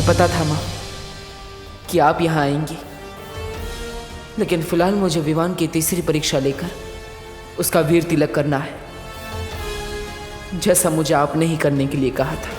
पता था माँ कि आप यहाँ आएंगी, लेकिन फिलहाल मुझे विमान की तीसरी परीक्षा लेकर उसका वीर तिलक करना है, जैसा मुझे आपने ही करने के लिए कहा था।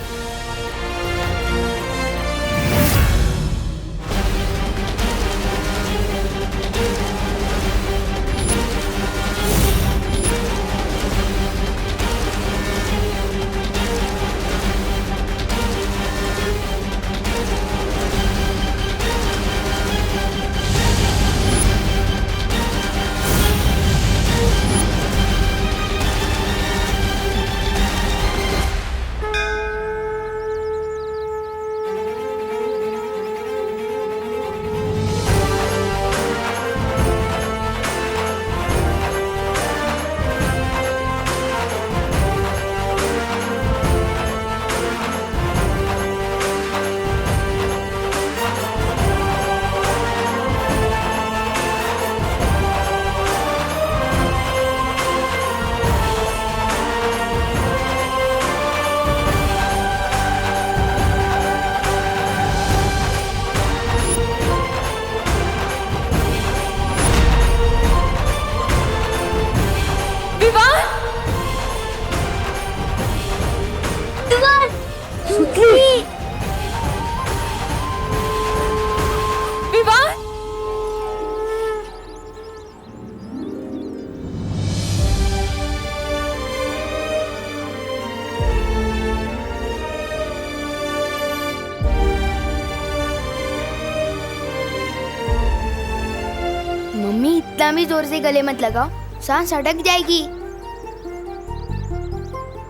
मम्मी इतना भी जोर से गले मत लगाओ, सांस अटक जाएगी।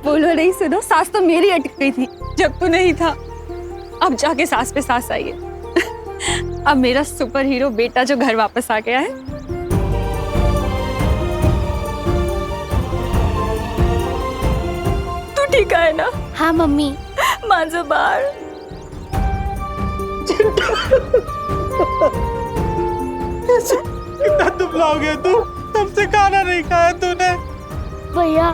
बोलो नहीं, सुनो, सांस तो मेरी अटक गई थी जब तू नहीं था। अब जाके सांस पे सांस आई है। अब मेरा सुपर हीरो बेटा जो घर वापस आ गया है। तू ठीक है ना? हाँ मम्मी। माझं बाळ। कितना दुबला हो गया तू, तुमसे खाना नहीं खाया तूने। भैया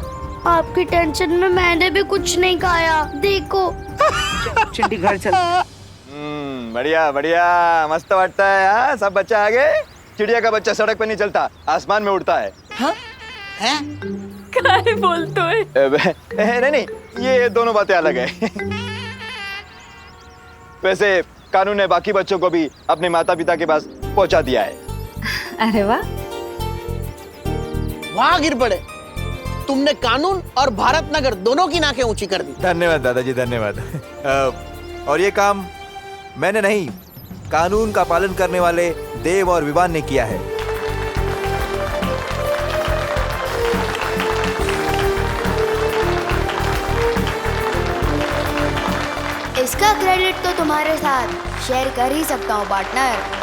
आपकी टेंशन में मैंने भी कुछ नहीं खाया, देखो। चिंटी घर चल। बढ़िया बढ़िया, मस्त वाटता है। हाँ, सब बच्चा आ गए। चिड़िया का बच्चा सड़क पे नहीं चलता, आसमान में उड़ता है। हाँ? हैं? क्या बोलते हो? नहीं, ये दोनों बातें अलग है। वैसे कानून ने बाकी बच्चों को भी अपने माता पिता के पास पहुंचा दिया है। अरे वाह, वहाँ गिर पड़े। तुमने कानून और भारत नगर दोनों की नाकें ऊंची कर दी। धन्यवाद दादाजी, धन्यवाद। और ये काम मैंने नहीं, कानून का पालन करने वाले देव और विवान ने किया है। इसका क्रेडिट तो तुम्हारे साथ शेयर कर ही सकता हूँ पार्टनर।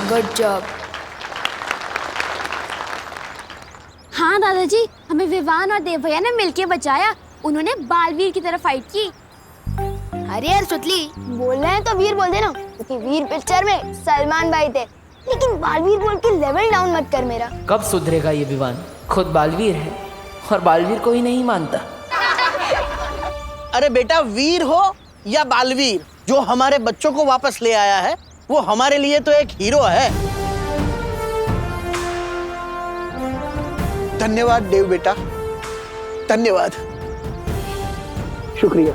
Good job. हाँ दादाजी, हमें विवान और देव भैया ने मिलके बचाया। उन्होंने बालवीर की तरफ फाइट की। अरे यार सुतली, बोल रहे हैं तो वीर बोल देना, क्योंकि वीर पिक्चर में सलमान भाई थे। लेकिन बालवीर बोल के लेवल डाउन मत कर मेरा। कब सुधरेगा ये विवान? खुद बालवीर है और बालवीर को ही नहीं मानता। अरे बेटा, वीर हो या बालवीर, जो हमारे बच्चों को वापस ले आया है वो हमारे लिए तो एक हीरो है। धन्यवाद देव बेटा, धन्यवाद। शुक्रिया।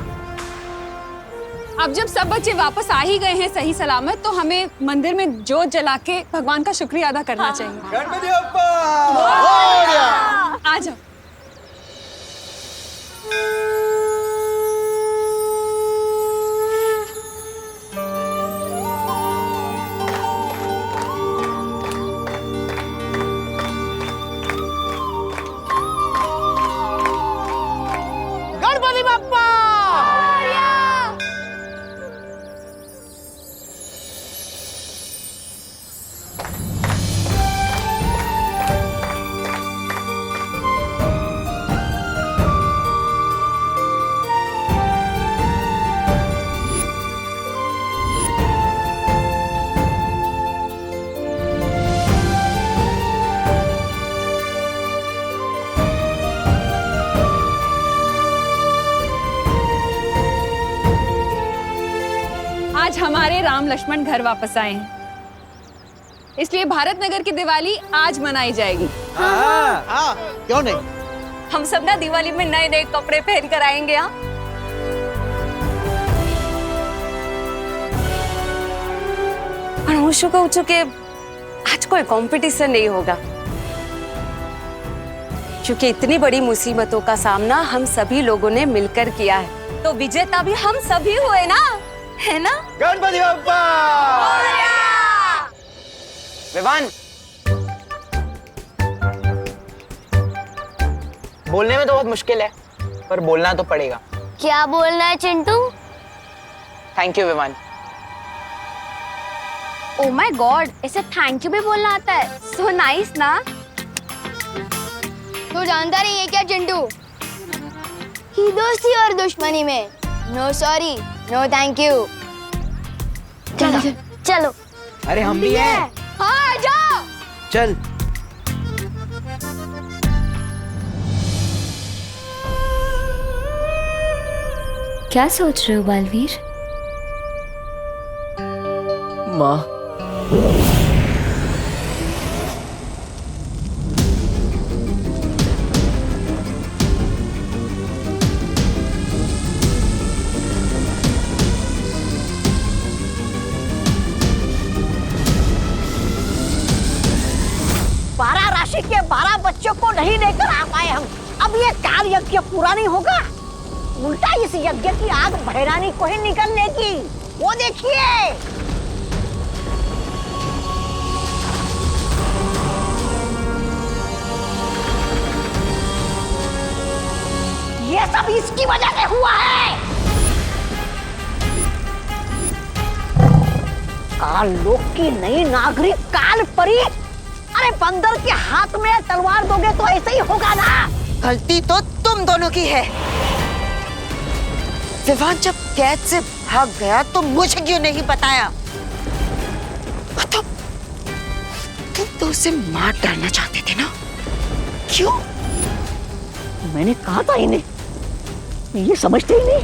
अब जब सब बच्चे वापस आ ही गए हैं सही सलामत, तो हमें मंदिर में जोत जला के भगवान का शुक्रिया अदा करना चाहिए। गणपति बप्पा! आ जाओ। गणपति बप्पा! राम लक्ष्मण घर वापस आए हैं, इसलिए भारत नगर की दिवाली आज मनाई जाएगी। हाँ, क्यों नहीं? हम सब ना दिवाली में नए नए कपड़े पहन कर आएंगे। हाँ, और होशो को के आज कोई कंपटीशन नहीं होगा, क्योंकि इतनी बड़ी मुसीबतों का सामना हम सभी लोगों ने मिलकर किया है, तो विजेता भी हम सभी हुए ना, है ना? गणपति बप्पा! विवान, बोलने में तो बहुत मुश्किल है, पर बोलना तो पड़ेगा। क्या बोलना है Chintu? Thank you Vivaan. Oh my god, ऐसे थैंक यू भी बोलना आता है? सो नाइस ना। तू जानता नहीं है क्या चिंटू कि दोस्ती और दुश्मनी में no sorry no thank you. चलो चलो। अरे हम भी हैं। हाँ जाओ। चल। क्या सोच रहे हो बालवीर? माँ, बारह राशि के 12 बच्चों को नहीं लेकर आ पाए हम। अब ये काल यज्ञ पूरा नहीं होगा, उल्टा इस यज्ञ की आग भैरानी को ही निकलने की। वो देखिए, ये सब इसकी वजह से हुआ है। काल लोक की नई नागरिक काल परी। अरे बंदर के हाथ में तलवार दोगे तो ऐसे ही होगा ना। गलती तो तुम दोनों की है। विवान जब कैद से भाग गया तो मुझे क्यों नहीं बताया? मतलब तुम तो उसे मार डालना चाहते थे ना? क्यों? मैंने कहा था इन्हें, ये समझते ही नहीं।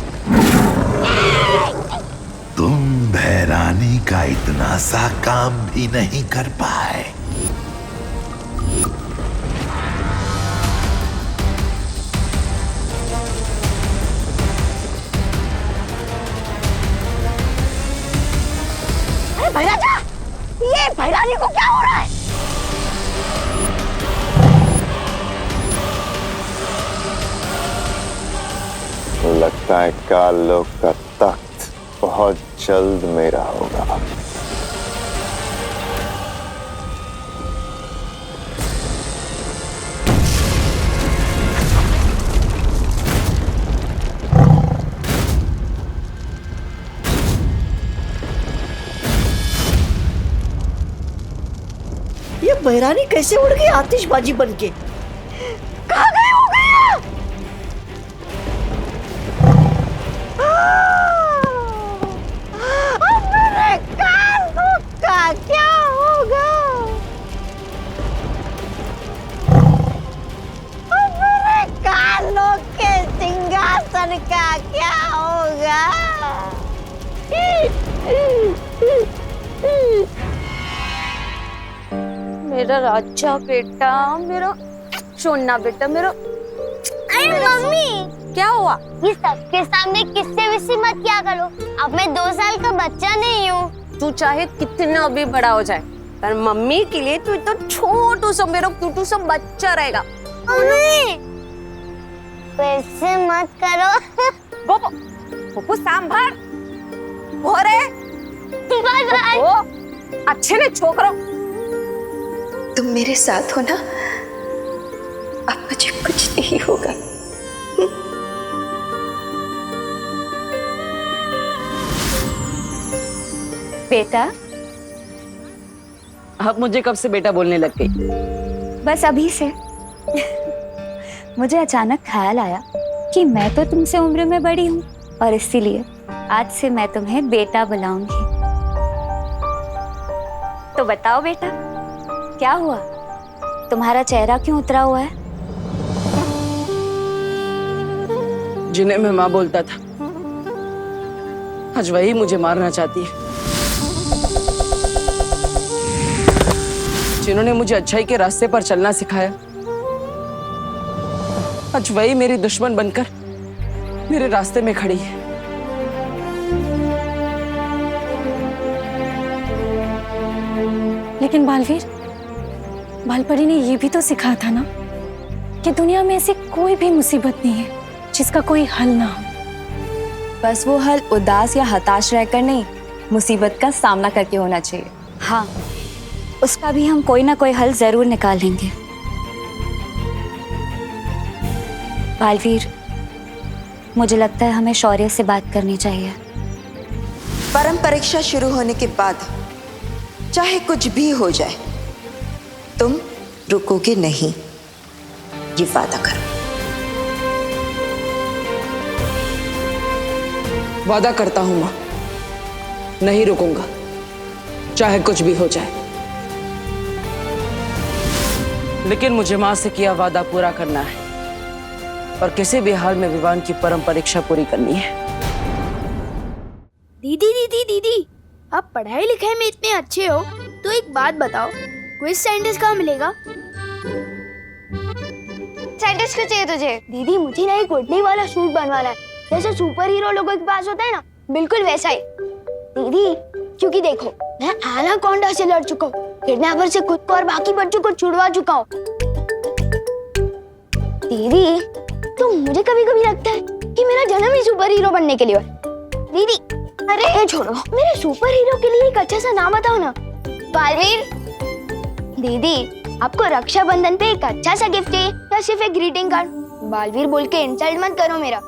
तुम भैरानी का इतना सा काम भी नहीं कर पाए। अरे भैराजा, ये भैरानी को क्या हो रहा है? लगता है काल लोक का तख्त बहुत जल्द मेरा होगा। ये भैरानी कैसे उड़ गई आतिशबाजी बनके? कहाँ गई हो गई? अब मेरे कानों का क्या होगा? अब मेरे कानों के सिंहासन का क्या होगा? मेरा राजा बेटा, मेरा सोना बेटा, मेरा। अरे मम्मी, क्या हुआ? ये सबके सामने किससे विसी मत किया करो। अब मैं 2 साल का बच्चा नहीं हूँ। तू चाहे कितना भी बड़ा हो जाए, पर मम्मी के लिए तू तो छोटू सा मेरा क्यूटू सा बच्चा रहेगा। मम्मी, वैसे मत करो। गोपो, गोपो सांभर, भोरे, बाय बाय। ओ, अच्छे ने छोकरो। तुम मेरे साथ हो ना? अब मुझे कुछ नहीं होगा। बेटा, अब मुझे कब से बेटा बोलने लग गई? बस अभी से। मुझे अचानक ख्याल आया कि मैं तो तुमसे उम्र में बड़ी हूँ, और इसीलिए आज से मैं तुम्हें बेटा बुलाऊंगी। तो बताओ बेटा, क्या हुआ? तुम्हारा चेहरा क्यों उतरा हुआ है? जिन्हें मैं माँ बोलता था, आज वही मुझे मारना चाहती है। जिन्होंने मुझे अच्छाई के रास्ते पर चलना सिखाया, आज वही मेरी दुश्मन बनकर मेरे रास्ते में खड़ी है। लेकिन बालवीर, बालपरी ने ये भी तो सिखाया था ना कि दुनिया में ऐसी कोई भी मुसीबत नहीं है जिसका कोई हल ना हो। बस वो हल उदास या हताश रहकर नहीं, मुसीबत का सामना करके होना चाहिए। हाँ, उसका भी हम कोई ना कोई हल जरूर निकालेंगे। बालवीर, मुझे लगता है हमें शौर्य से बात करनी चाहिए। परम परीक्षा शुरू होने के बाद चाहे कुछ भी हो जाए, तुम रुकोगे नहीं, ये वादा करो। वादा करता हूं मां, नहीं रुकूंगा, चाहे कुछ भी हो जाए। लेकिन मुझे मां से किया वादा पूरा करना है और किसी भी हाल में विवान की परम परीक्षा पूरी करनी है। दीदी दीदी दीदी, आप पढ़ाई लिखाई में इतने अच्छे हो तो एक बात बताओ, क्विज साइंटिस्ट कहाँ मिलेगा? साइंटिस्ट क्यों चाहिए तुझे? दीदी मुझे ना एक उड़ने वाला सूट बनवाना है, जैसे सुपर हीरो लोगों के पास होता है ना, बिल्कुल वैसा ही। दीदी क्योंकि देखो, मैं एनाकोंडा से लड़ चुका हूँ, किडनैपर से खुद को और बाकी बच्चों को छुड़वा चुका हूँ। दीदी तो मुझे कभी कभी लगता है कि मेरा जन्म ही सुपर हीरो बनने के लिए है। दीदी अरे छोड़ो, मेरे सुपर हीरो के लिए एक अच्छा सा नाम बताओ ना। बालवीर, दीदी आपको रक्षाबंधन पे एक अच्छा सा गिफ्ट चाहिए या सिर्फ एक ग्रीटिंग कार्ड? बालवीर बोल के इंसल्ट मत करो मेरा।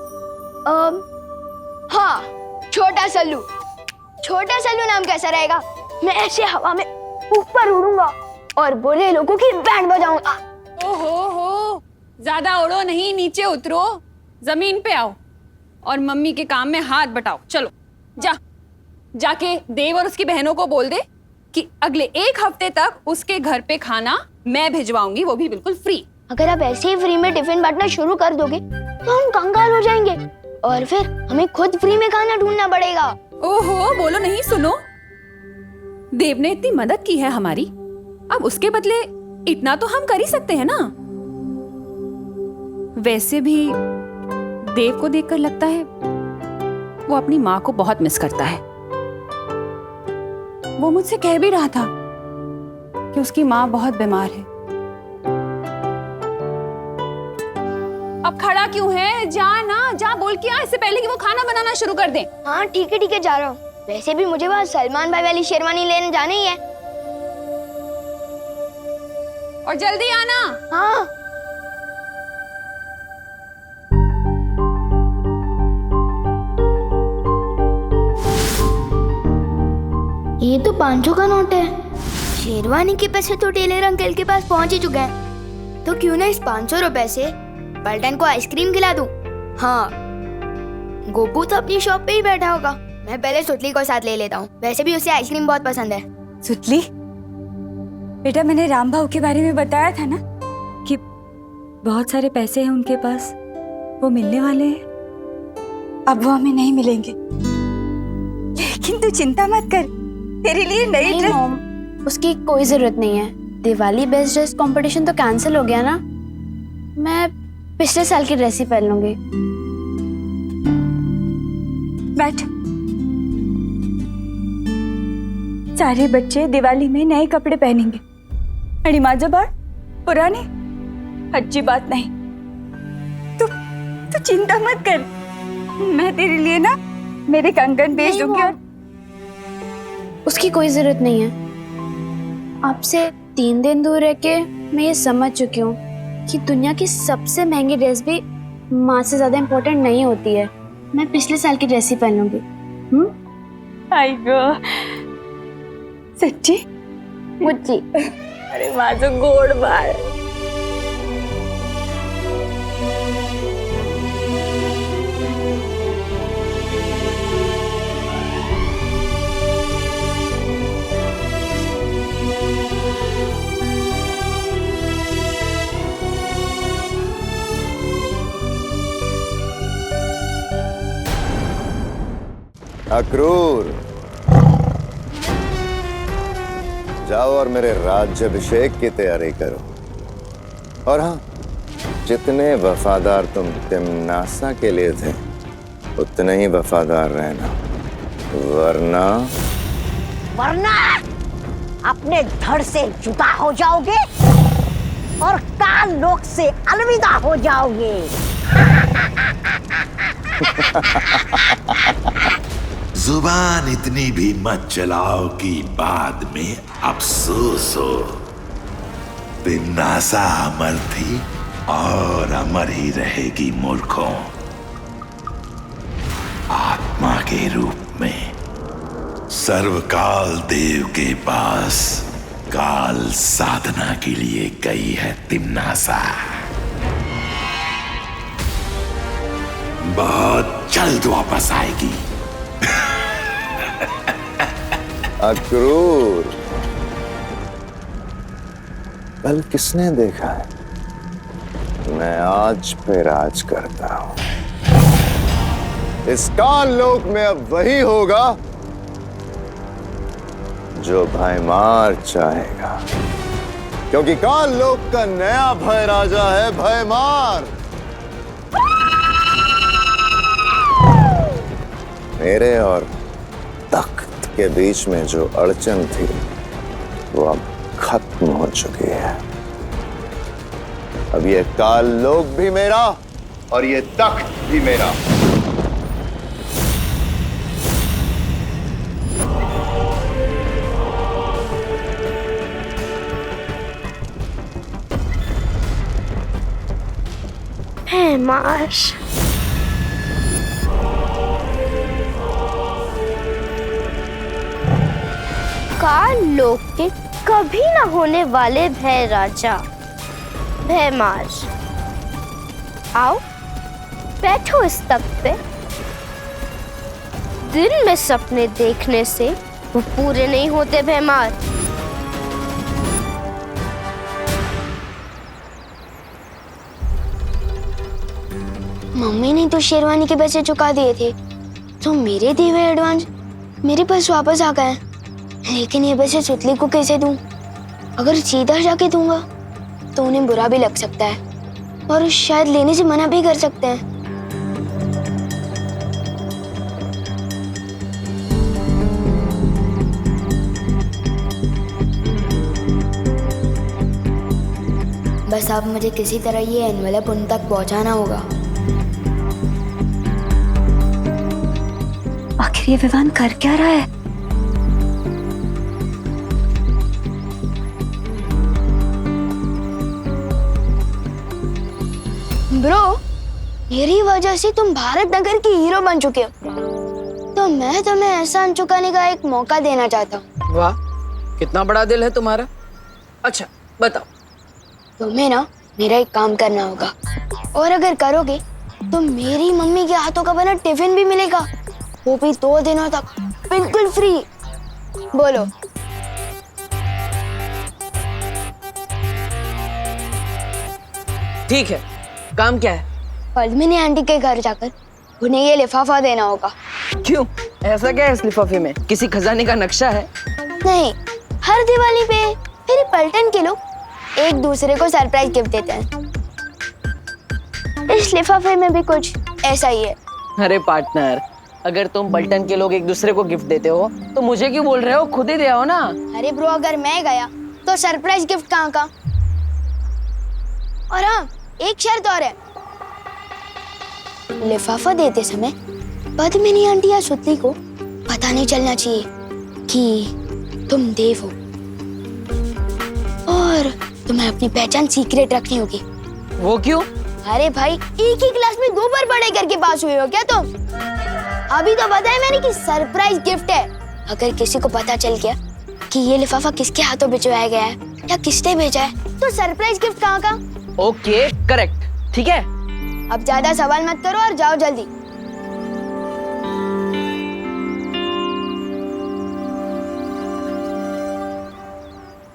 हाँ, छोटा सल्लू। छोटा सल्लू नाम कैसा रहेगा? मैं ऐसे हवा में ऊपर उड़ूंगा और बोले लोगों की बैंड बजाऊंगा। ओहो, ज्यादा उड़ो नहीं, नीचे उतरो, जमीन पे आओ और मम्मी के काम में हाथ बटाओ। चलो जाके देव और उसकी बहनों को बोल दे कि अगले 1 हफ्ते तक उसके घर पे खाना मैं भिजवाऊंगी, वो भी बिल्कुल फ्री। अगर आप ऐसे ही फ्री में टिफिन बांटना शुरू कर दोगे तो हम कंगाल हो जाएंगे और फिर हमें खुद फ्री में खाना ढूंढना पड़ेगा। ओहो, बोलो नहीं, सुनो, देव ने इतनी मदद की है हमारी, अब उसके बदले इतना तो हम कर ही सकते हैं ना। वैसे भी देव को देखकर लगता है वो अपनी माँ को बहुत मिस करता है। वो मुझसे कह भी रहा था कि उसकी माँ बहुत बीमार है। अब खड़ा क्यों है? जा बोल के आ, इससे पहले कि वो खाना बनाना शुरू कर दे। हाँ ठीक है जा रहा हूँ। वैसे भी मुझे वहाँ सलमान भाई वाली शेरवानी लेने जाना ही है। और जल्दी आना। हाँ। ये तो 500 का नोट है। शेरवानी के पैसे तो टेलर अंकल के पास पहुंच ही चुके हैं, तो क्यों ना इस 500 रुपए से पलटन को आइसक्रीम खिला दूं। हाँ, गोपू तो अपनी शॉप पे ही बैठा होगा, मैं पहले सुतली को साथ ले लेता हूँ, वैसे भी उसे आइसक्रीम बहुत पसंद है। सुतली बेटा, मैंने राम भाऊ के बारे में बताया था ना कि बहुत सारे पैसे हैं उनके पास, वो मिलने वाले हैं। अब वो हमें नहीं मिलेंगे, लेकिन तू चिंता मत कर, तेरे लिए नई ड्रेस। मॉम, उसकी कोई जरूरत नहीं है। दिवाली बेस्ट ड्रेस कंपटीशन तो कैंसिल हो गया ना, मैं पिछले साल की ड्रेस ही पहन लूंगी। बैठ। सारे बच्चे दिवाली में नए कपड़े पहनेंगे, अड़ी माजबार पुराने, अच्छी बात नहीं। तू चिंता मत कर, मैं तेरे लिए ना मेरे कंगन भेज दूंगी। और उसकी कोई जरूरत नहीं है। आपसे 3 दिन दूर रह के मैं ये समझ चुकी हूँ कि दुनिया की सबसे महंगी ड्रेस भी माँ से ज्यादा इम्पोर्टेंट नहीं होती है। मैं पिछले साल की ड्रेस ही पहन लूंगी। आई गो, सच्ची मुच्ची। अरे माझं गोड बाळ। अक्रूर, जाओ और मेरे राज्याभिषेक की तैयारी करो। और हाँ, जितने वफादार तुम तिम्नासा के लिए थे उतने ही वफादार रहना, वरना अपने धड़ से जुदा हो जाओगे और काल लोक से अलविदा हो जाओगे। जुबान इतनी भी मत चलाओ कि बाद में अफसोस हो। तिम्नासा अमर थी और अमर ही रहेगी मूर्खों। आत्मा के रूप में सर्वकाल देव के पास काल साधना के लिए गई है तिम्नासा। बहुत जल्द वापस आएगी। अक्रूर, कल किसने देखा है? मैं आज पे राज करता हूं। इस काल लोक में अब वही होगा जो भयमार चाहेगा, क्योंकि काल लोक का नया भय राजा है भयमार। मेरे और तख्त के बीच में जो अड़चन थी वो अब खत्म हो चुकी है। अब ये काल लोक भी मेरा और ये तख्त भी मेरा। भयमार, काल लोक के कभी न होने वाले भय राजा भयमार, आओ बैठो इस तख्त पे। दिन में सपने देखने से वो पूरे नहीं होते भयमार। मम्मी ने तो शेरवानी के पैसे चुका दिए थे, तो मेरे दिए हुए एडवांस मेरे पास वापस आ गए। लेकिन ये पैसे सुतली को कैसे दूं? अगर सीधा जाके दूंगा तो उन्हें बुरा भी लग सकता है और शायद लेने से मना भी कर सकते हैं। बस अब मुझे किसी तरह ये एनवेलप उन तक पहुंचाना होगा। आखिर ये विवान कर क्या रहा है? ब्रो, मेरी वजह से तुम भारत नगर की हीरो बन चुके हो, तो मैं तुम्हें एहसान चुकाने का एक मौका देना चाहता हूँ। वाह, कितना बड़ा दिल है तुम्हारा। अच्छा बताओ। तुम्हें ना मेरा एक काम करना होगा, और अगर करोगे तो मेरी मम्मी के हाथों का बना टिफिन भी मिलेगा, वो भी 2 दिनों तक बिल्कुल फ्री। बोलो। ठीक है, काम क्या है? पद्मिनी आंटी के घर जाकर उन्हें ये लिफाफा देना होगा। क्यों? ऐसा क्या है इस लिफाफे में? किसी खजाने का नक्शा है? नहीं, हर दिवाली पे मेरे पलटन के लोग एक दूसरे को सरप्राइज गिफ्ट देते हैं। इस लिफाफे में भी कुछ ऐसा ही है। अरे पार्टनर, अगर तुम पलटन के लोग एक दूसरे को गिफ्ट देते हो तो मुझे क्यों बोल रहे हो? खुद ही दे आओ ना। अरे ब्रो, अगर मैं गया तो सरप्राइज गिफ्ट कहाँ का? और हाँ, एक शर्त और है, लिफाफा देते समय पद्मिनी आंटी या सुतली को पता नहीं चलना चाहिए कि तुम देव हो, और तुम्हें अपनी पहचान सीक्रेट रखनी होगी। वो क्यों? अरे भाई, एक ही क्लास में 2 बार पढ़ाई करके पास हुए हो क्या तुम? अभी तो बताया मैंने कि सरप्राइज गिफ्ट है। अगर किसी को पता चल गया कि ये लिफाफा किसके हाथों भिजवाया गया है या किसने भेजा है, तो सरप्राइज गिफ्ट कहाँ का? ओके, करेक्ट, ठीक है। अब ज्यादा सवाल मत करो और जाओ जल्दी।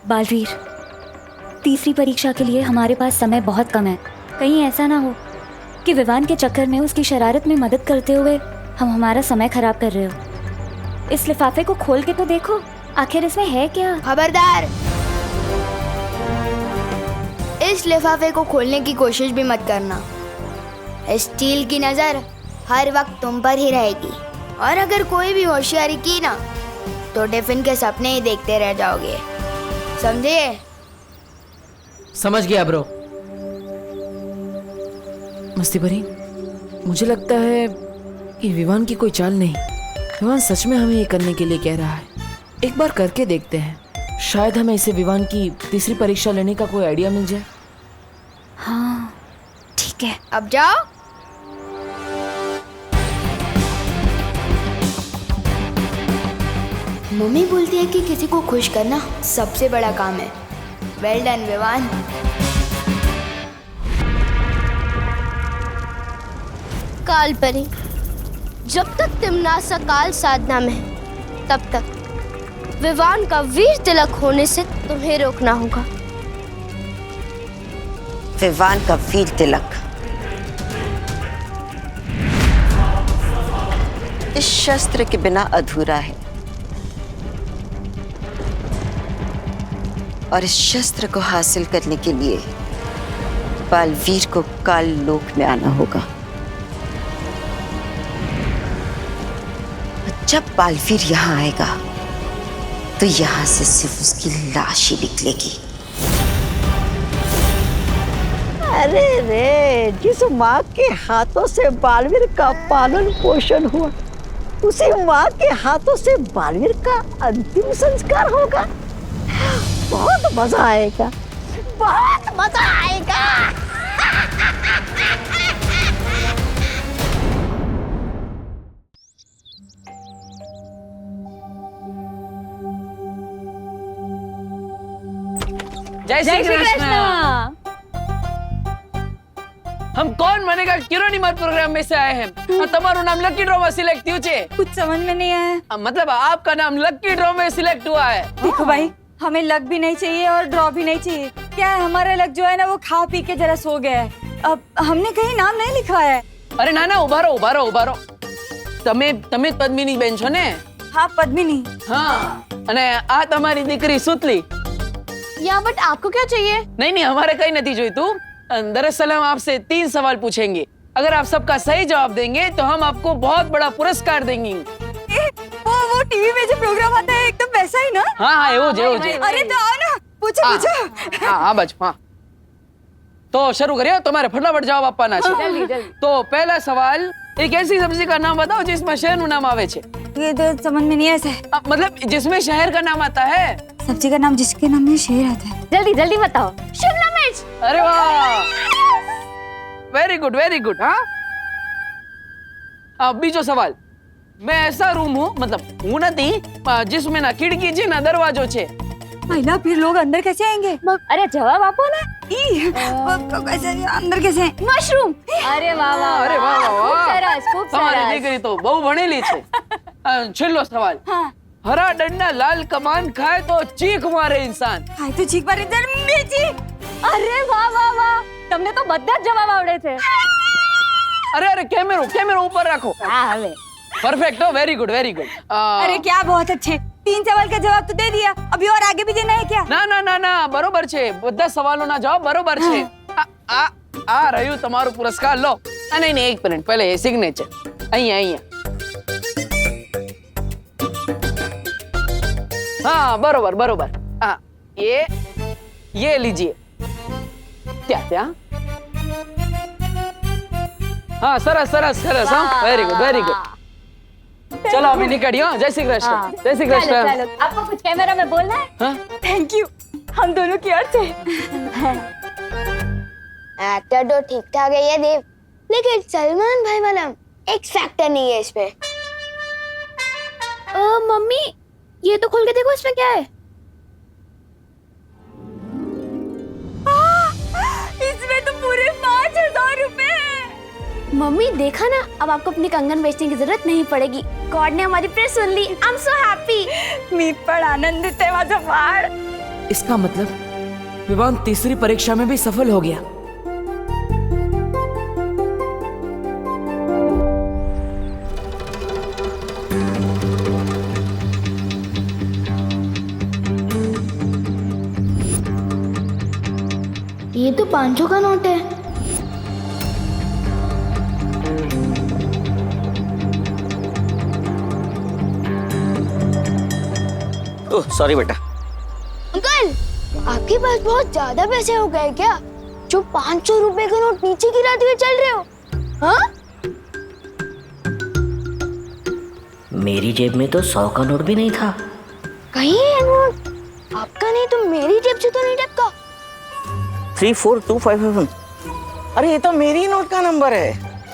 बालवीर, तीसरी परीक्षा के लिए हमारे पास समय बहुत कम है। कहीं ऐसा ना हो कि विवान के चक्कर में उसकी शरारत में मदद करते हुए हम हमारा समय खराब कर रहे हो। इस लिफाफे को खोल के तो देखो, आखिर इसमें है क्या? खबरदार, इस लिफाफे को खोलने की कोशिश भी मत करना। स्टील की नजर हर वक्त तुम पर ही रहेगी, और अगर कोई भी होशियारी की ना तो टिफिन के सपने ही देखते रह जाओगे, समझे? समझ गया ब्रो। मस्ती भरी, मुझे लगता है कि विवान की कोई चाल नहीं। विवान सच में हमें ये करने के लिए कह रहा है। एक बार करके देखते हैं, शायद हमें इसे विवान की तीसरी परीक्षा लेने का कोई आइडिया मिल जाए। हाँ ठीक है, अब जाओ। मम्मी बोलती है कि किसी को खुश करना सबसे बड़ा काम है। Well done Vivaan. काल परी, जब तक तिमनासा काल साधना में है, तब तक विवान का वीर तिलक होने से तुम्हें रोकना होगा। विवान का वीर तिलक इस शस्त्र के बिना अधूरा है, और इस शस्त्र को हासिल करने के लिए बालवीर को काल लोक में आना होगा। जब बालवीर यहाँ आएगा तो यहाँ से सिर्फ उसकी लाश ही निकलेगी। अरे रे, जिस माँ के हाथों से बालवीर का पालन पोषण हुआ, उसी माँ के हाथों से बालवीर का अंतिम संस्कार होगा। बहुत मजा आएगा, बहुत मजा आएगा। जय श्री कृष्ण। हम कौन बनेगा किरोनीमर प्रोग्राम में से आए हैं। तुम्हारा नाम लकी ड्रॉ में सिलेक्ट हुआ है। कुछ समझ में नहीं आया। मतलब आपका नाम लकी ड्रॉ में सिलेक्ट हुआ है। देखो भाई, हमें लक भी नहीं चाहिए और ड्रॉ भी नहीं चाहिए। क्या है, हमारा लक जो है ना वो खा पी के जरा सो गया है। अब हमने कहीं नाम नहीं लिखवाया है। अरे ना उभारो। તમે પદ્મિની બેન છો ને? हाँ पद्मिनी। हाँ, અને આ તમારી દીકરી સુતલી। या बट आपको क्या चाहिए? नहीं हमारे कहीं नहीं जोईतुं। दरअसल हम आपसे 3 सवाल पूछेंगे। अगर आप सबका सही जवाब देंगे तो हम आपको बहुत बड़ा पुरस्कार देंगे। वो टीवी में जो प्रोग्राम आता है एकदम वैसा ही ना? हाँ एवो जे। अरे तो आओ ना, पूछो। हाँ बच्चों, हाँ तो शुरू करिए। तुम्हारे फटाफट जवाब आपना है। जल्दी। तो पहला सवाल, एक ऐसी सब्जी का नाम बताओ जिसमें शहर नु नाम आवे छे। ये तो समझ में नहीं ऐसा। मतलब जिसमें शहर का नाम आता है। सब्जी का नाम जिसके नाम में शहर आता है। जल्दी बताओ। शिमला मिर्च। अरे वाह, वेरी गुड। हाँ, अब बीजो सवाल, मैं ऐसा रूम हूँ, मतलब हूँ नहीं, जिसमें ना खिड़की छे ना दरवाजो छे। महिला फिर लोग अंदर कैसे आएंगे? अरे जवाब आपो ना। कैसे अंदर कैसे? मशरूम। अरे वाह। खूब તમારી सरस। દીકરી તો બહુ ભણેલી છે। છેલ્લો સવાલ, હરા ડંડા લાલ કમાન ખાય તો ચીખ મારે इंसान। हाय तो चीख मारे मिर्ची। अरे वाह। તમને તો બધા જ જવાબ આવડે છે। अरे कैमरा ऊपर रखो। हाँ હવે। परफेक्ट हो, वेरी गुड। अरे क्या बहुत अच्छे, 3 सवाल का जवाब तो दे दिया, अभी और आगे भी देना है क्या? ना बरोबर छे, બધા સવાલોના જવાબ બરોબર છે। આ રહ્યું તમારું પુરસ્કાર, લો। નહીં એક મિનિટ, પહેલે એ સિગ્નેચર અહીંયા। हाँ बरोबर। हाँ ये लीजिए। क्या? हाँ सरस। हाँ वेरी गुड। चलो अभी निकलियो। जय श्री कृष्ण। जय श्री कृष्ण। चलो, आपको कुछ कैमरा में बोलना है? हाँ? थैंक यू, हम दोनों की ओर से। एक्टर तो ठीक ठाक है ये देव, लेकिन सलमान भाई वाला एक्स फैक्टर नहीं है इसमें। मम्मी, ये तो खोल के देखो, इसमें क्या है? इसमें तो पूरे 5,000 रुपए हैं। मम्मी देखा ना, अब आपको अपनी कंगन बेचने की जरूरत नहीं पड़ेगी। गॉड ने हमारी प्रेयर सुन ली। I am so happy. मी पण आनंदित आहे माझा बाळ। इसका मतलब विवान तीसरी परीक्षा में भी सफल हो गया। ये तो 500 का नोट है। ओह सॉरी बेटा। अंकल, आपके पास बहुत ज्यादा पैसे हो गए क्या, जो 500 रुपए का नोट नीचे गिराते हुए चल रहे हो? हाँ? मेरी जेब में तो 100 का नोट भी नहीं था। कहीं है नोट आपका नहीं तो मेरी जेब से तो नहीं टपका। 34257। अरे ये तो मेरी नोट का नंबर है।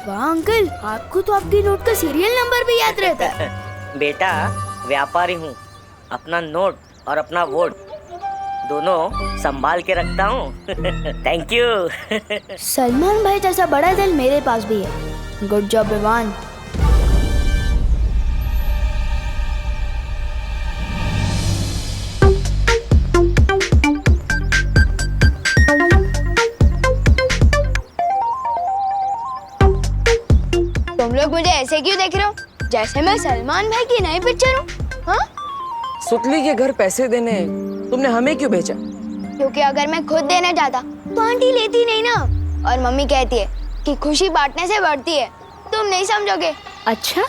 वाह अंकल, आपको तो आपकी नोट का सीरियल नंबर भी याद रहता है। बेटा व्यापारी हूँ, अपना नोट और अपना वोट दोनों संभाल के रखता हूँ। Thank you. सलमान भाई जैसा बड़ा दिल मेरे पास भी है। Good job Vivaan. तुम लोग मुझे ऐसे क्यों देख रहे हो, जैसे मैं सलमान भाई की नई पिक्चर हूँ? हाँ? सुतली के घर पैसे देने तुमने हमें क्यों भेजा? क्योंकि अगर मैं खुद देना चाहता तो आंटी लेती नहीं ना, और मम्मी कहती है कि खुशी बांटने से बढ़ती है। तुम नहीं समझोगे। अच्छा,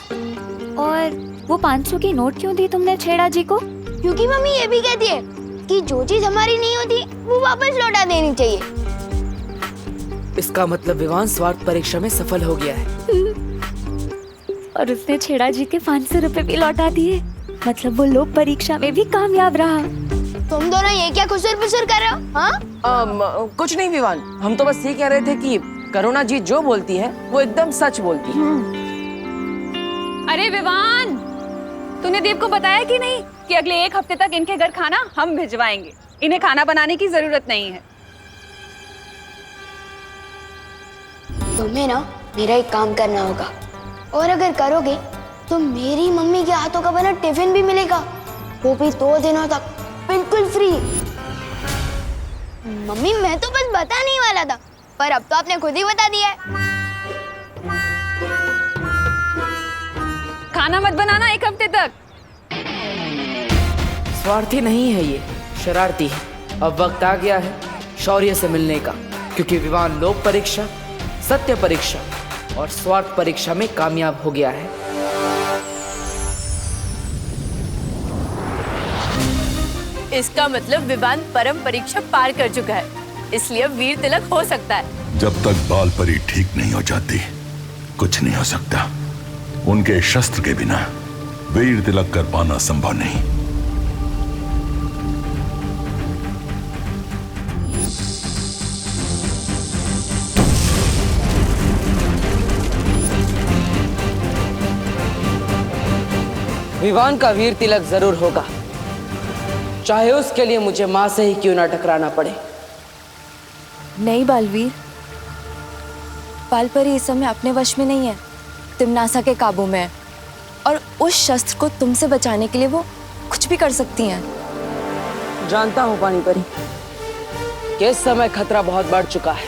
और वो 500 की नोट क्यों दी तुमने छेड़ा जी को? क्योंकि मम्मी ये भी कहती है कि जो चीज हमारी नहीं होती वो वापस लौटा देनी चाहिए। इसका मतलब विवान स्वार्थ परीक्षा में सफल हो गया है। और उसने छेड़ा जी के 500 रुपए भी लौटा दिए, मतलब वो लोक परीक्षा में भी कामयाब रहा। तुम दोनों ये क्या खुसर-फुसर कर रहे हो? हाँ? कुछ नहीं विवान, हम तो बस ये कह रहे थे कि करुणा जी जो बोलती है वो एकदम सच बोलती है। अरे विवान, तूने देव को बताया कि नहीं कि अगले 1 हफ्ते तक इनके घर खाना हम भिजवाएंगे। इन्हें खाना बनाने की जरूरत नहीं है। तुम्हें ना मेरा एक काम करना होगा, और अगर करोगे तो मेरी मम्मी के हाथों का बना टिफिन भी मिलेगा, वो भी 2 दिनों तक बिल्कुल फ्री। मम्मी मैं तो बस बताने वाला था, पर अब तो आपने खुद ही बता दिया है। खाना मत बनाना 1 हफ्ते तक। स्वार्थी नहीं है ये, शरारती है। अब वक्त आ गया है शौर्य से मिलने का, क्योंकि विवान लोक परीक्षा, सत्य परीक्षा और स्वार्थ परीक्षा में कामयाब हो गया है। इसका मतलब विवान परम परीक्षा पार कर चुका है, इसलिए वीर तिलक हो सकता है। जब तक बाल परी ठीक नहीं हो जाती कुछ नहीं हो सकता। उनके शस्त्र के बिना वीर तिलक कर पाना संभव नहीं। विवान का वीर तिलक जरूर होगा, चाहे उसके लिए मुझे माँ से ही क्यों ना टकराना पड़े। नहीं बालवीर, बालपरी इस समय अपने वश में नहीं है, तिम्नासा के काबू में है, और उस शस्त्र को तुमसे बचाने के लिए वो कुछ भी कर सकती हैं। जानता हूँ पानी परी कि इस समय खतरा बहुत बढ़ चुका है,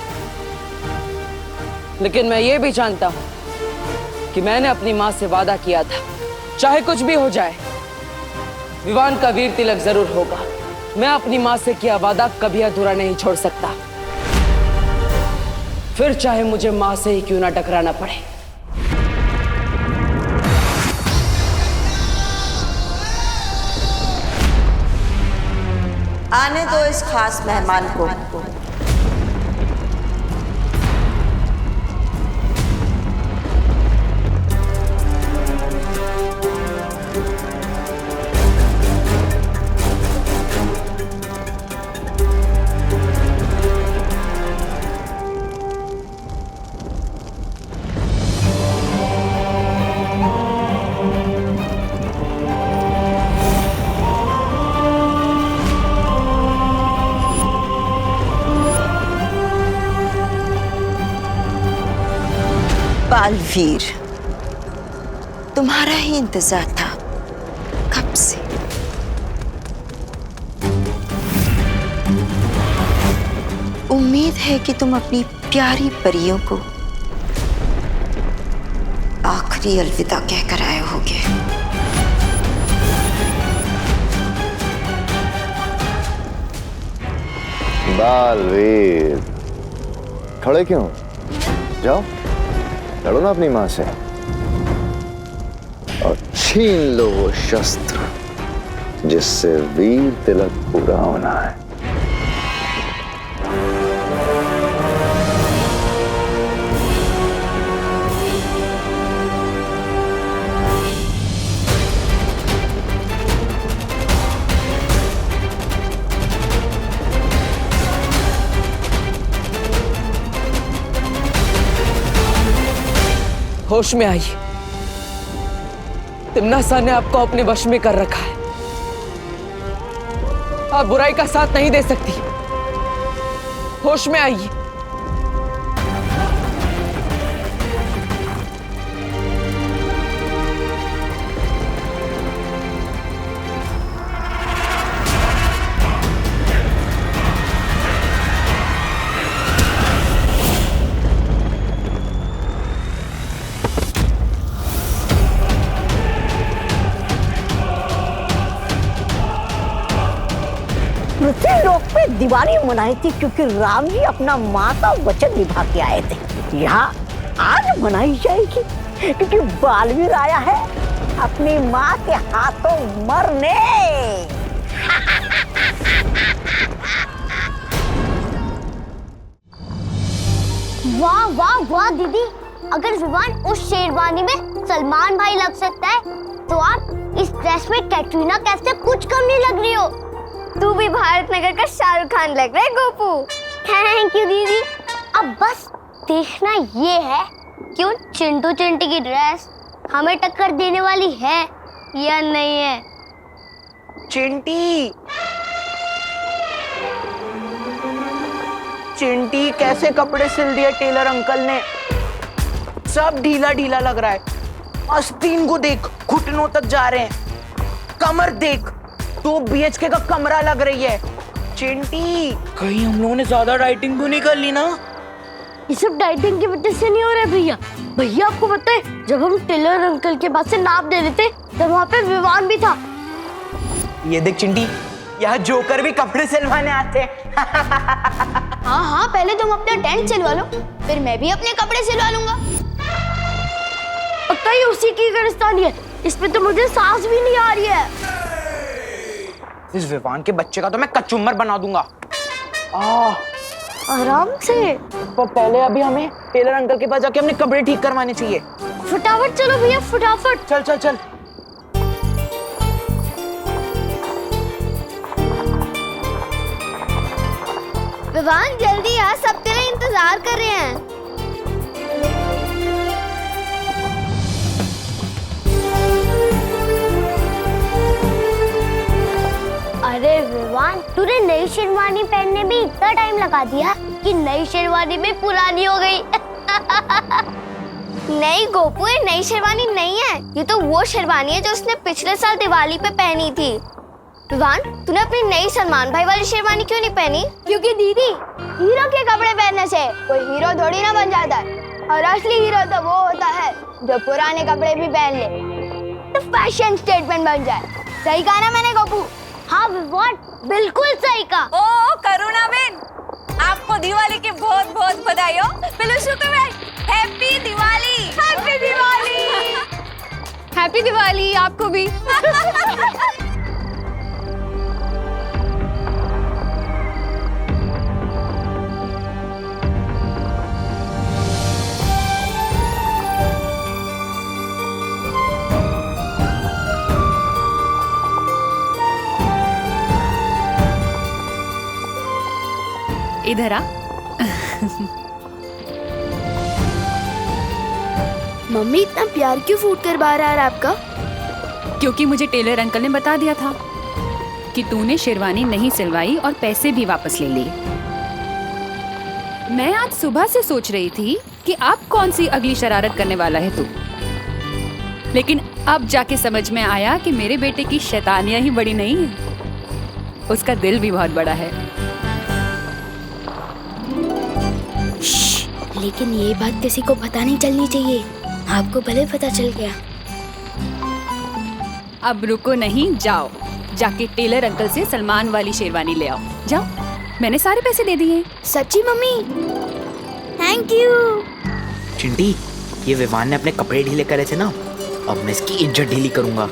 लेकिन मैं ये भी जानता हूँ कि मैंने अपनी माँ से वादा किया था, चाहे कुछ भी हो जाए विवान का वीर तिलक जरूर होगा। मैं अपनी माँ से किया वादा कभी अधूरा नहीं छोड़ सकता, फिर चाहे मुझे माँ से ही क्यों ना टकराना पड़े। आने दो इस खास मेहमान को। बालवीर, तुम्हारा ही इंतजार था कब से। उम्मीद है कि तुम अपनी प्यारी परियों को आखिरी अलविदा कहकर आए होगे। बालवीर, खड़े क्यों? जाओ लड़ो ना अपनी माँ से और छीन लो वो शस्त्र जिससे वीर तिलक पूरा होना है। होश में आइए। तिम्नासा ने आपको अपने वश में कर रखा है। आप बुराई का साथ नहीं दे सकती। होश में आइए। पृथ्वी लोक पे दिवाली मनाई थी क्योंकि राम जी अपना माँ का वचन निभा के आए थे। यहाँ आज मनाई जाएगी क्योंकि बालवीर आया है अपनी माँ के हाथों मरने। वाह वाह वाह दीदी, अगर विवान उस शेरवानी में सलमान भाई लग सकता है तो आप इस ड्रेस में कैटरीना कैफ से कुछ कम नहीं लग रही हो। तू भी भारत नगर का शाहरुख खान लग रहा है गोपू। थैंक यू दीदी। अब बस देखना ये है कि उन चिंटू चिंटी की ड्रेस हमें टक्कर देने वाली है या नहीं है। चिंटी चिंटी कैसे कपड़े सिल दिए टेलर अंकल ने, सब ढीला ढीला लग रहा है। आस्तीन को देख, घुटनों तक जा रहे हैं। कमर देख, 2 BHK का कमरा लग रही है। चिंटी कहीं हम लोगों ने ज्यादा डाइटिंग तो नहीं कर ली ना? ये सब डाइटिंग की वजह से नहीं हो रहा है भैया। भैया आपको पता है जब हम टेलर अंकल के पास से नाप दे रहे थे तब वहाँ पे विवान भी था। ये देख चिंटी, यहाँ जोकर भी कपड़े सिलवाने आते हैं। हाँ हाँ, पहले तुम अपना टेंट सिलवा लो, फिर मैं भी अपने कपड़े सिलवा लूंगा। पक्का ही उसी की गिरफ्तारी है, इसमें तो मुझे सांस भी नहीं आ रही है। इस विवान के बच्चे का तो मैं कचुम्बर बना दूंगा। आराम से। तो पहले अभी हमें टेलर अंकल के पास जाके अपने कपड़े ठीक करवाने चाहिए। फटाफट चलो भैया, फटाफट। चल चल चल। विवान जल्दी आ, सब तेरा इंतजार कर रहे हैं। अरे विवान, तूने नई शेरवानी पहनने में इतना टाइम लगा दिया कि नई शेरवानी भी पुरानी हो गई। नहीं गोपू, ये नई शेरवानी नहीं है, ये तो वो शेरवानी है जो उसने पिछले साल दिवाली पे पहनी थी। विवान, तूने अपनी नई सलमान भाई वाली शेरवानी क्यों नहीं पहनी? क्योंकि दीदी, हीरो के कपड़े पहनने से कोई हीरो थोड़ी ना बन जाता है, और असली हीरो तो वो होता है जो पुराने कपड़े भी पहन ले, तो फैशन स्टेटमेंट बन जाए। सही कहा ना मैंने गोपू? हाँ विवान, बिल्कुल सही कहा। ओ करुणा बेन, आपको दिवाली की बहुत बहुत बधाई हो। Happy Diwali. Happy Diwali. Happy Diwali आपको भी। इधर आ। मम्मी, इतना प्यार क्यों फूट कर बाहर आ रहा है आपका? क्योंकि मुझे टेलर अंकल ने बता दिया था कि तूने शेरवानी नहीं सिलवाई और पैसे भी वापस ले लिए। मैं आज सुबह से सोच रही थी कि अब कौन सी अगली शरारत करने वाला है तू, लेकिन अब जाके समझ में आया कि मेरे बेटे की शैतानियां ही बड़ी नहीं है, उसका दिल भी बहुत बड़ा है। लेकिन ये बात किसी को पता नहीं चलनी चाहिए। आपको भले पता चल गया। अब रुको नहीं, जाओ जाके टेलर अंकल से सलमान वाली शेरवानी ले आओ। जाओ, मैंने सारे पैसे दे दिए। सच्ची मम्मी? Thank you. चिंटी, ये विवान ने अपने कपड़े ढीले करे थे ना, अब मैं इसकी इज्जत ढीली करूंगा।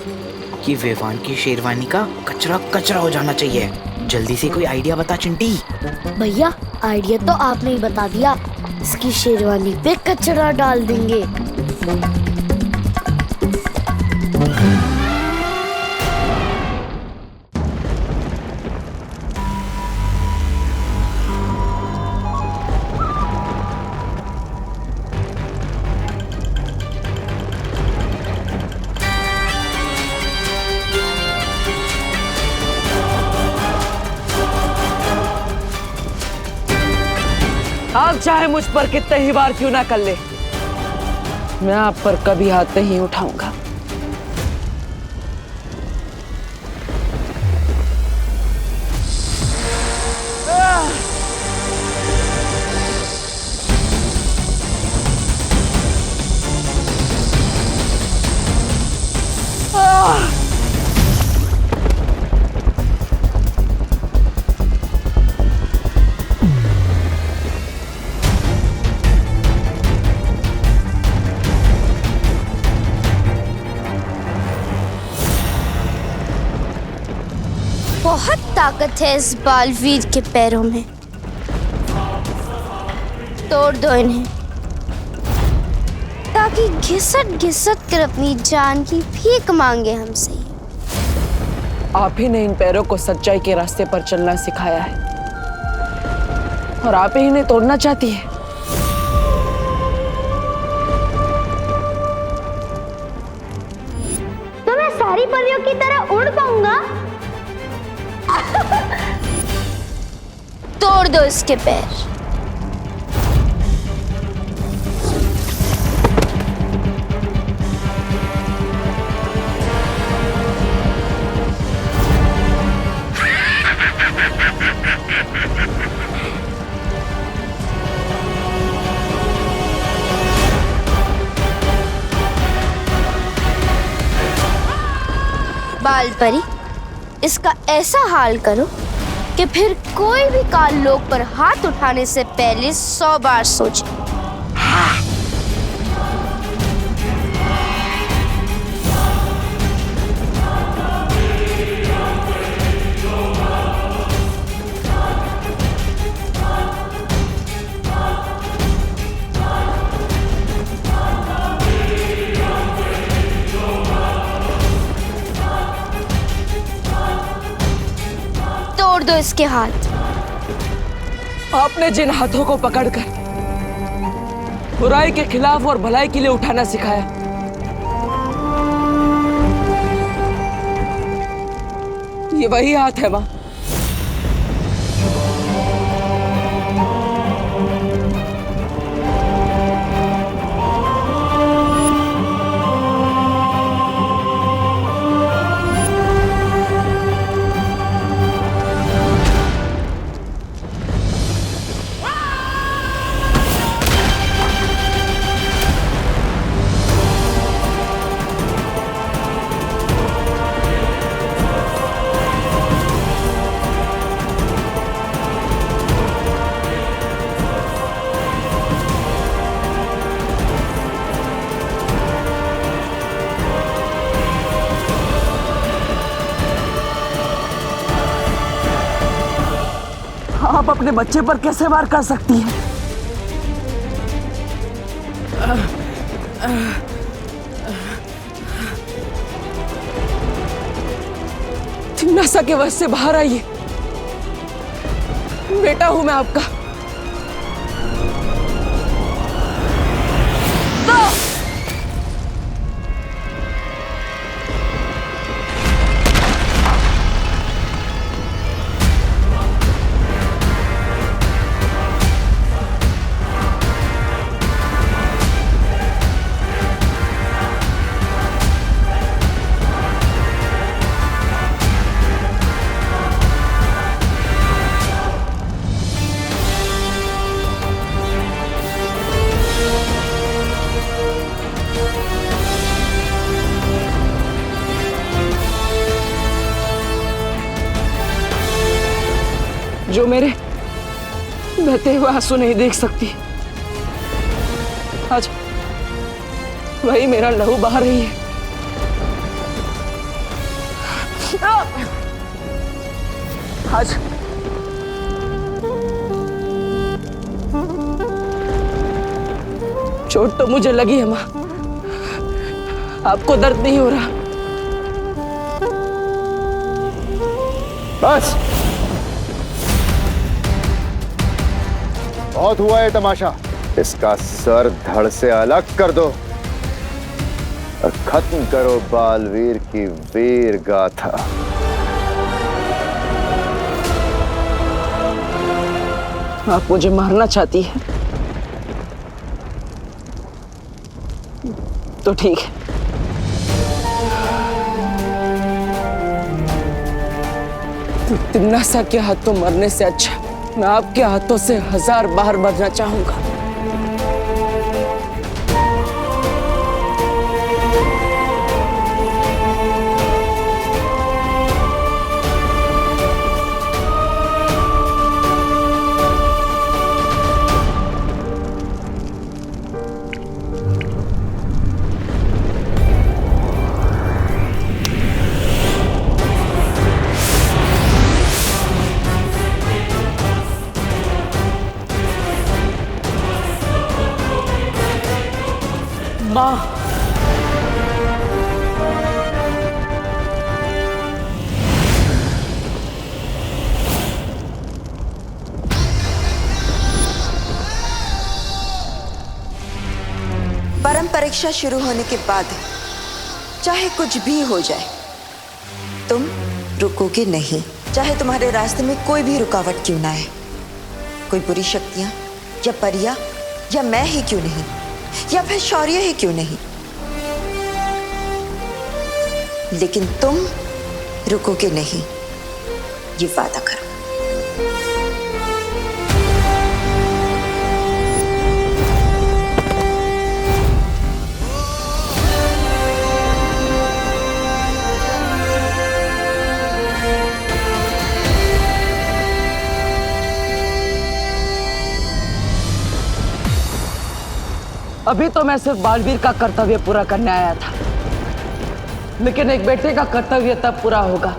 ये विवान की शेरवानी का कचरा कचरा हो जाना चाहिए। जल्दी से कोई आइडिया बता चिंटी। भैया आइडिया तो आपने ही बता दिया, इसकी शेरवानी पे कचरा डाल देंगे। आप चाहे मुझ पर कितने ही बार क्यों ना कर ले, मैं आप पर कभी हाथ नहीं उठाऊंगा। बहुत ताकत है इस बालवीर के पैरों में, तोड़ दो इन्हें ताकि घिसट घिसट कर अपनी जान की भीख मांगे हमसे। आप ही ने इन पैरों को सच्चाई के रास्ते पर चलना सिखाया है और आप ही इन्हें तोड़ना चाहती है। तो मैं सारी परियों की तरह उड़ पाऊंगा? तोड़ दो इसके पैर। बाल परी, इसका ऐसा हाल करो कि फिर कोई भी काल लोक पर हाथ उठाने से पहले 100 बार सोचे। तोड़ दो इसके हाथ। आपने जिन हाथों को पकड़कर बुराई के खिलाफ और भलाई के लिए उठाना सिखाया, ये वही हाथ है मां। आप अपने बच्चे पर कैसे वार कर सकती हैं? तिम्नासा के वश से बाहर आइए, बेटा हूं मैं आपका। जो मेरे बहते हुए आंसू नहीं देख सकती, आज वही मेरा लहू बहा रही है। आज चोट तो मुझे लगी है माँ, आपको दर्द नहीं हो रहा? बस बहुत हुआ है तमाशा। इसका सर धड़ से अलग कर दो और खत्म करो बालवीर की वीर गाथा। आप मुझे मारना चाहती है तो ठीक है। तो तिम्नासा के हाथों मरने से अच्छा मैं आपके हाथों से 1000 बार मरना चाहूंगा। माँ, परम परीक्षा शुरू होने के बाद चाहे कुछ भी हो जाए तुम रुकोगे नहीं, चाहे तुम्हारे रास्ते में कोई भी रुकावट क्यों ना आए, कोई बुरी शक्तियां या परियां या मैं ही क्यों नहीं, या फिर शौर्य ही क्यों नहीं, लेकिन तुम रुकोगे नहीं, ये वादा करो। अभी तो मैं सिर्फ बालवीर का कर्तव्य पूरा करने आया था, लेकिन एक बेटे का कर्तव्य तब पूरा होगा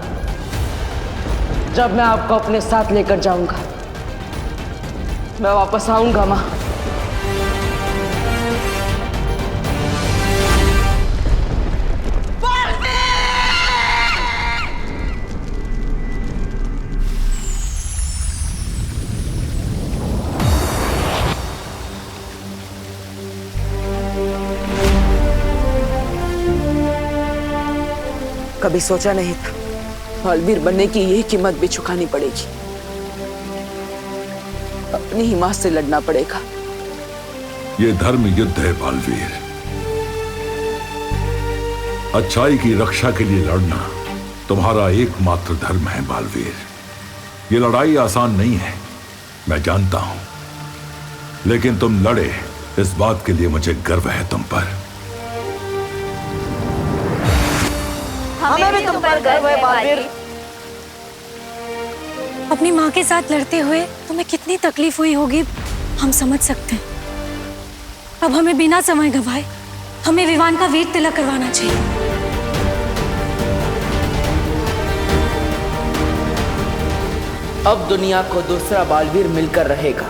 जब मैं आपको अपने साथ लेकर जाऊंगा। मैं वापस आऊंगा माँ। कभी सोचा नहीं था बालवीर बनने की यही कीमत भी चुकानी पड़ेगी। अपनी ही मां से लड़ना पड़ेगा। ये धर्म युद्ध है बालवीर। अच्छाई की रक्षा के लिए लड़ना तुम्हारा एकमात्र धर्म है बालवीर। ये लड़ाई आसान नहीं है, मैं जानता हूं, लेकिन तुम लड़े, इस बात के लिए मुझे गर्व है तुम पर। हमें भी तुम पर गर्व है बालवीर। अपनी माँ के साथ लड़ते हुए तुम्हें कितनी तकलीफ हुई होगी हम समझ सकते हैं। अब हमें बिना समय गंवाए हमें विवान का वीर तिलक करवाना चाहिए। अब दुनिया को दूसरा बालवीर मिलकर रहेगा।